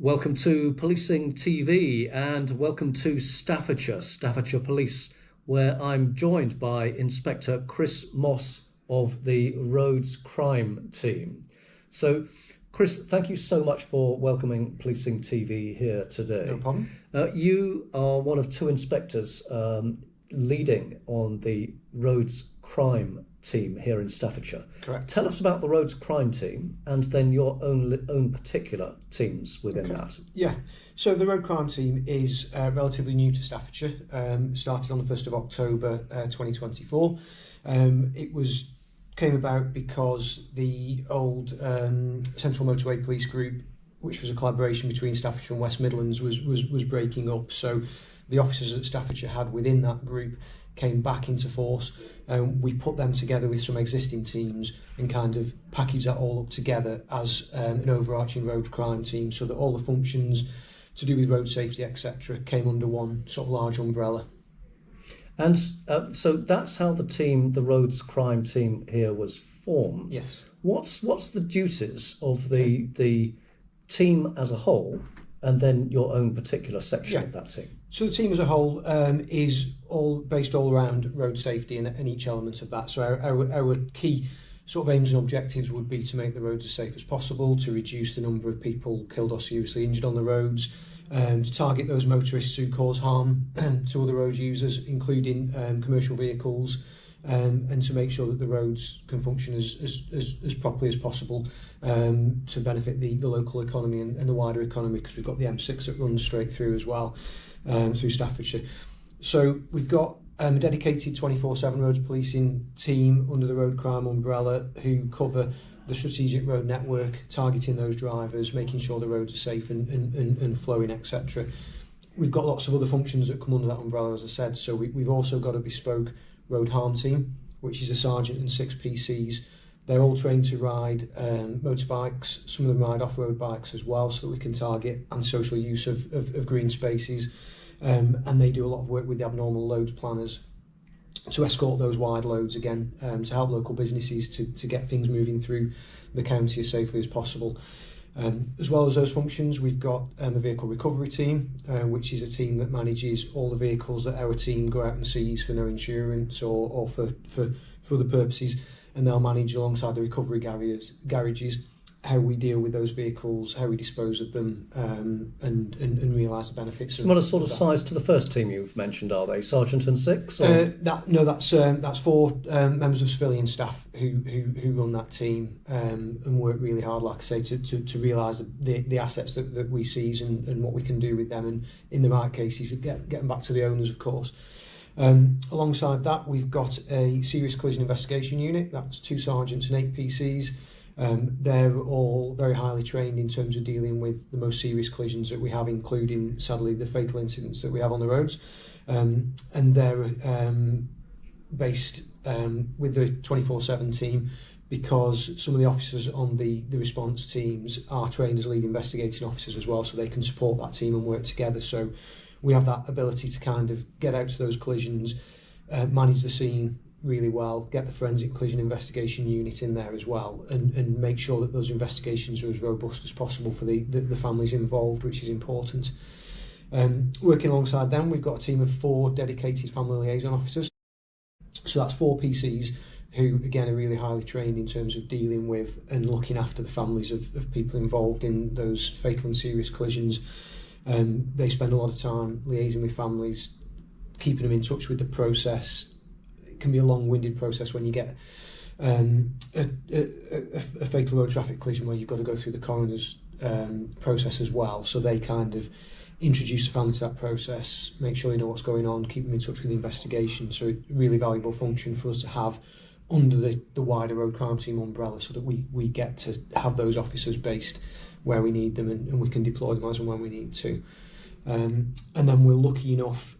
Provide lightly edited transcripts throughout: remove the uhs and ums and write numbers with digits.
Welcome to Policing TV and welcome to Staffordshire Police, where I'm joined by Inspector Chris Moss of the Roads Crime Team. So, Chris, thank you so much for welcoming Policing TV here today. No problem. You are one of two inspectors leading on the Roads Crime Team here in Staffordshire. Correct. Tell us about the Roads Crime Team and then your own particular teams within that. Yeah, so the Road Crime Team is relatively new to Staffordshire. Started on the 1st of October 2024. It came about because the old Central Motorway Police Group, which was a collaboration between Staffordshire and West Midlands, was breaking up. So the officers that Staffordshire had within that group came back into force. We put them together with some existing teams and kind of packaged that all up together as an overarching road crime team, so that all the functions to do with road safety, etc., came under one sort of large umbrella. And so that's how the Roads Crime Team here was formed. Yes. What's the duties of the team as a whole, and then your own particular section of that team? So the team as a whole is all based all around road safety and each element of that. So our key sort of aims and objectives would be to make the roads as safe as possible, to reduce the number of people killed or seriously injured on the roads, to target those motorists who cause harm to other road users, including commercial vehicles, and to make sure that the roads can function as properly as possible to benefit the local economy and the wider economy, because we've got the M6 that runs straight through as well, through Staffordshire. So we've got a dedicated 24/7 roads policing team under the road crime umbrella who cover the strategic road network, targeting those drivers, making sure the roads are safe and flowing, etc. We've got lots of other functions that come under that umbrella, as I said. So we've also got a bespoke road harm team, which is a sergeant and 6 PCs. They're all trained to ride motorbikes. Some of them ride off-road bikes as well, so that we can target antisocial use of green spaces. And they do a lot of work with the abnormal loads planners to escort those wide loads again, to help local businesses to get things moving through the county as safely as possible. As well as those functions, we've got a vehicle recovery team, which is a team that manages all the vehicles that our team go out and seize for no insurance or for other purposes, and they'll manage alongside the recovery garages how we deal with those vehicles, how we dispose of them, and realise the benefits. What a sort of size to the first team you've mentioned, are they? Sergeant and 6? That's 4 members of civilian staff who run that team and work really hard, like I say, to realise the assets that we seize and what we can do with them, and in the right cases get them back to the owners, of course. Alongside that, we've got a serious collision investigation unit. That's 2 sergeants and 8 PCs. They're all very highly trained in terms of dealing with the most serious collisions that we have, including, sadly, the fatal incidents that we have on the roads. And they're based with the 24/7 team, because some of the officers on the response teams are trained as lead investigating officers as well, so they can support that team and work together. So we have that ability to kind of get out to those collisions, manage the scene really well, get the forensic collision investigation unit in there as well, and make sure that those investigations are as robust as possible for the families involved, which is important. Working alongside them, we've got a team of 4 dedicated family liaison officers. So that's 4 PCs who, again, are really highly trained in terms of dealing with and looking after the families of people involved in those fatal and serious collisions. They spend a lot of time liaising with families, keeping them in touch with the process. It can be a long-winded process when you get a fatal road traffic collision where you've got to go through the coroner's process as well. So they kind of introduce the family to that process, make sure they know what's going on, keep them in touch with the investigation. So a really valuable function for us to have under the wider road crime team umbrella, so that we get to have those officers based where we need them, and we can deploy them as and when we need to. And then we're lucky enough,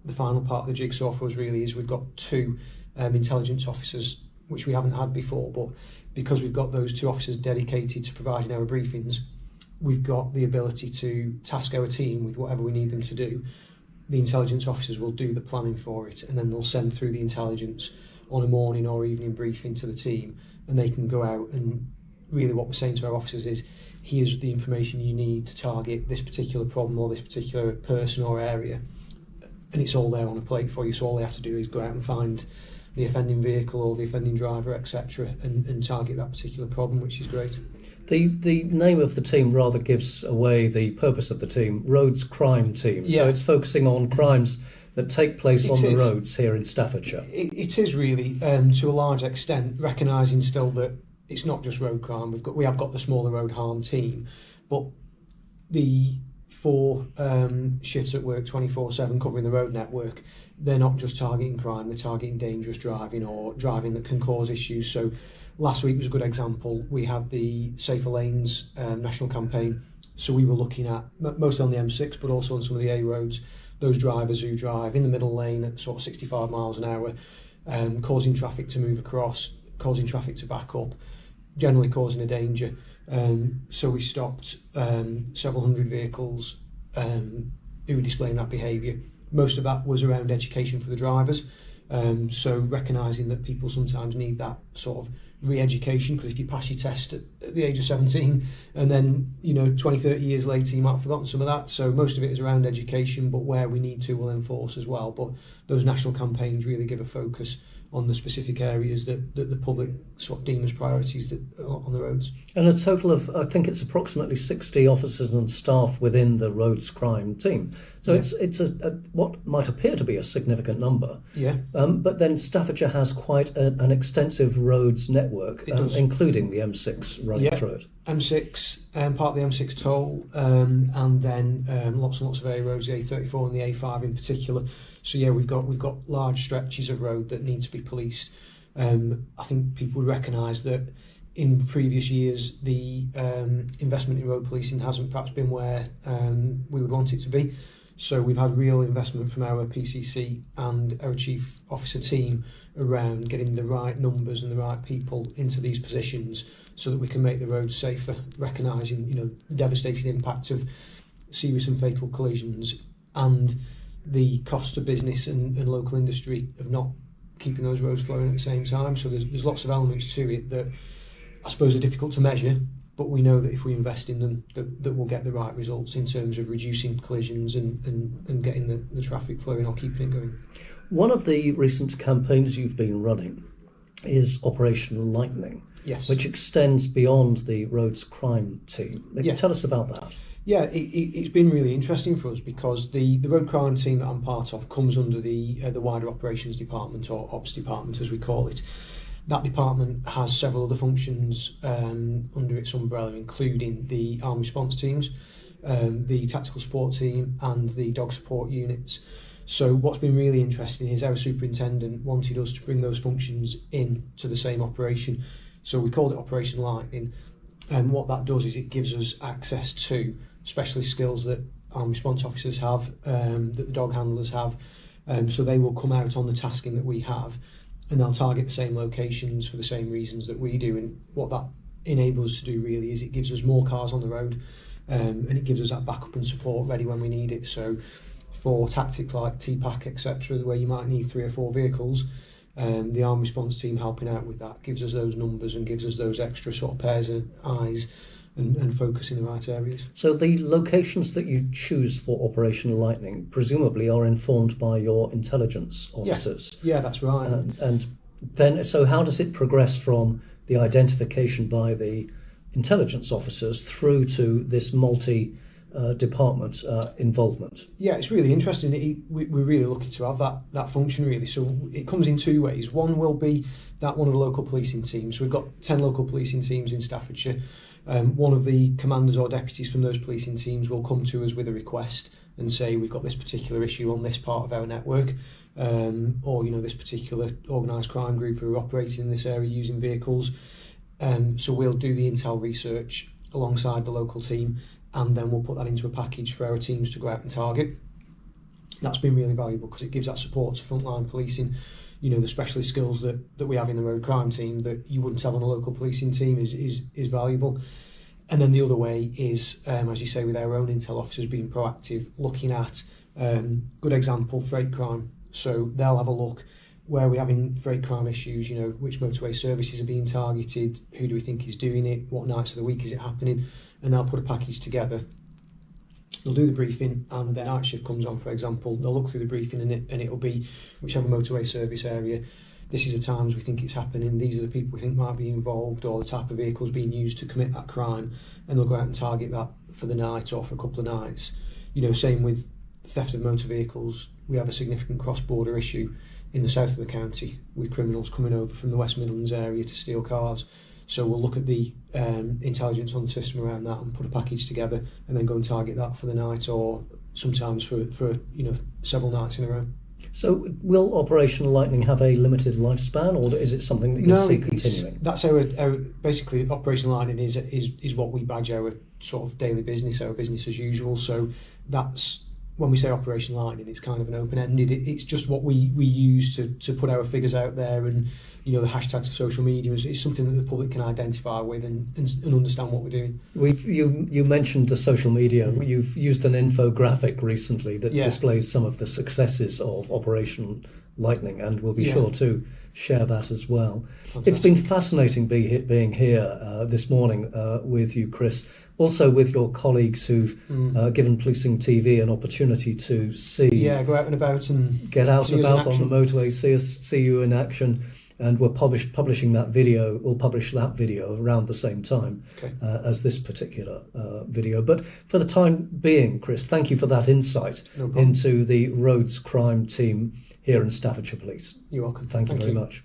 the final part of the jigsaw for us really is we've got 2 intelligence officers, which we haven't had before, but because we've got those 2 officers dedicated to providing our briefings, we've got the ability to task our team with whatever we need them to do. The intelligence officers will do the planning for it, and then they'll send through the intelligence on a morning or evening briefing to the team, and they can go out and really what we're saying to our officers is, here's the information you need to target this particular problem or this particular person or area, and it's all there on a plate for you. So all they have to do is go out and find the offending vehicle or the offending driver, etc., and target that particular problem, which is great. The name of the team rather gives away the purpose of the team, Roads Crime Team. Yeah. So it's focusing on crimes that take place on the roads here in Staffordshire. It is really, to a large extent, recognising still that it's not just road crime. We have got the smaller road harm team, but the 4 shifts at work 24/7 covering the road network, they're not just targeting crime, they're targeting dangerous driving or driving that can cause issues. So last week was a good example. We had the Safer Lanes national campaign. So we were looking at, mostly on the M6, but also on some of the A roads, those drivers who drive in the middle lane at sort of 65 miles an hour, causing traffic to move across, causing traffic to back up, generally causing a danger. So we stopped several hundred vehicles who were displaying that behaviour. Most of that was around education for the drivers. So recognising that people sometimes need that sort of re-education, because if you pass your test at the age of 17 and then 20, 30 years later you might have forgotten some of that. So most of it is around education, but where we need to, we'll enforce as well. But those national campaigns really give a focus on the specific areas that the public sort of deem as priorities that are on the roads. And a total of, I think it's approximately 60 officers and staff within the roads crime team. So Yeah. it's what might appear to be a significant number. Yeah. But then Staffordshire has quite an extensive roads network, including the M6 running through it. M6, part of the M6 toll, and then lots and lots of A roads, the A34 and the A5 in particular. So yeah, we've got large stretches of road that need to be policed. I think people would recognise that in previous years the investment in road policing hasn't perhaps been where we would want it to be. So we've had real investment from our PCC and our chief officer team around getting the right numbers and the right people into these positions so that we can make the roads safer, recognising the devastating impact of serious and fatal collisions and the cost to business and local industry of not keeping those roads flowing at the same time. So there's lots of elements to it that I suppose are difficult to measure, but we know that if we invest in them, that we'll get the right results in terms of reducing collisions and getting the traffic flowing or keeping it going. One of the recent campaigns you've been running is Operation Lightning, Yes. which extends beyond the roads crime team. Maybe tell us about that. Yeah, it's been really interesting for us because the road crime team that I'm part of comes under the wider operations department, or ops department as we call it. That department has several other functions under its umbrella, including the armed response teams, the tactical support team and the dog support units. So what's been really interesting is our superintendent wanted us to bring those functions in to the same operation. So we called it Operation Lightning, and what that does is it gives us access to specialist skills that armed response officers have, that the dog handlers have. So they will come out on the tasking that we have, and they'll target the same locations for the same reasons that we do. And what that enables us to do really is it gives us more cars on the road, and it gives us that backup and support ready when we need it. So for tactics like TPAC, etc., where you might need 3 or 4 vehicles, the armed response team helping out with that gives us those numbers and gives us those extra sort of pairs of eyes and focus in the right areas. So the locations that you choose for Operation Lightning presumably are informed by your intelligence officers. Yeah, that's right. And then, so how does it progress from the identification by the intelligence officers through to this multi-department involvement? Yeah, it's really interesting. We're really lucky to have that function really. So it comes in 2 ways. One will be that one of the local policing teams. So we've got 10 local policing teams in Staffordshire. One of the commanders or deputies from those policing teams will come to us with a request and say we've got this particular issue on this part of our network, or this particular organised crime group who are operating in this area using vehicles. So we'll do the intel research alongside the local team, and then we'll put that into a package for our teams to go out and target. That's been really valuable because it gives that support to frontline policing. The specialist skills that we have in the road crime team that you wouldn't have on a local policing team is valuable. And then the other way is, as you say, with our own intel officers being proactive, looking at, good example, freight crime. So they'll have a look. where we're having freight crime issues, which motorway services are being targeted, who do we think is doing it, what nights of the week is it happening, and they'll put a package together. They'll do the briefing, and the night shift comes on, for example. They'll look through the briefing, and it'll be whichever motorway service area. This is the times we think it's happening. These are the people we think might be involved, or the type of vehicles being used to commit that crime, and they'll go out and target that for the night or for a couple of nights. Same with theft of motor vehicles. We have a significant cross-border issue in the south of the county with criminals coming over from the West Midlands area to steal cars. So we'll look at the intelligence on the system around that and put a package together, and then go and target that for the night, or sometimes for several nights in a row. So will Operation Lightning have a limited lifespan, or is it something that you'll see continuing? That's our basically Operation Lightning is what we badge our sort of daily business, our business as usual. So that's when we say Operation Lightning, it's kind of an open-ended. It's just what we use to put our figures out there, and the hashtags of social media is something that the public can identify with and understand what we're doing. You mentioned the social media. You've used an infographic recently that displays some of the successes of Operation Lightning, and we'll be sure to share that as well. Fantastic. It's been fascinating being here this morning with you, Chris. Also with your colleagues who've given Policing TV an opportunity to see. Yeah, go out and about and get out and about on the motorway, see you in action. And we're publishing that video. We'll publish that video around the same time as this particular video. But for the time being, Chris, thank you for that insight into the roads crime team here in Staffordshire Police. You're welcome. Thank you very much.